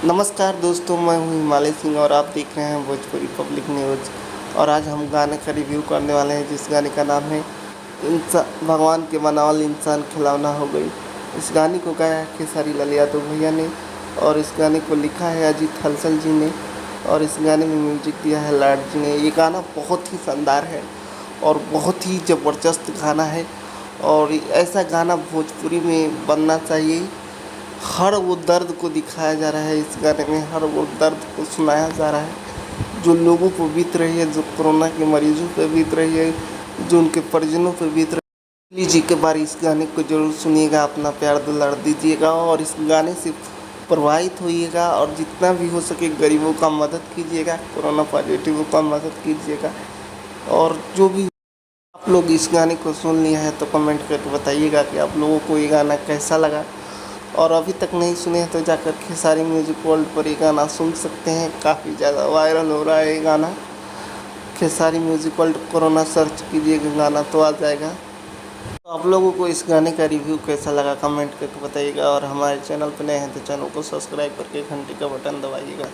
नमस्कार दोस्तों, मैं हूं हिमालय सिंह और आप देख रहे हैं भोजपुरी पब्लिक न्यूज़। और आज हम गाने का रिव्यू करने वाले हैं जिस गाने का नाम है भगवान के बनावल इंसान खिलौना हो गई। इस गाने को गाया है खेसारी लाल यादव भैया ने और इस गाने को लिखा है अजीत हलचल जी ने और इस गाने में म्यूजिक दिया है लाड जी ने। ये गाना बहुत ही शानदार है और बहुत ही ज़बरदस्त गाना है और ऐसा गाना भोजपुरी में बनना चाहिए। हर वो दर्द को दिखाया जा रहा है इस गाने में, हर वो दर्द को सुनाया जा रहा है जो लोगों को बीत रही है, जो कोरोना के मरीजों पर बीत रही है, जो उनके परिजनों पर बीत रही है। जी के बारे इस गाने को जरूर सुनिएगा, अपना प्यार दुलार दीजिएगा और इस गाने से प्रभावित होइएगा और जितना भी हो सके गरीबों का मदद कीजिएगा, कोरोना पॉजिटिव का मदद कीजिएगा। और जो भी आप लोग इस गाने को सुन लिया है तो कमेंट करके बताइएगा कि आप लोगों को ये गाना कैसा लगा। और अभी तक नहीं सुने हैं तो जाकर खेसारी म्यूजिक वर्ल्ड पर ये गाना सुन सकते हैं। काफ़ी ज़्यादा वायरल हो रहा है ये गाना। Khesari music world corona search कीजिएगा गाना तो आ जाएगा। तो आप लोगों को इस गाने का रिव्यू कैसा लगा कमेंट करके बताइएगा और हमारे चैनल पर नए हैं तो चैनल को सब्सक्राइब करके घंटी का बटन दबाइएगा।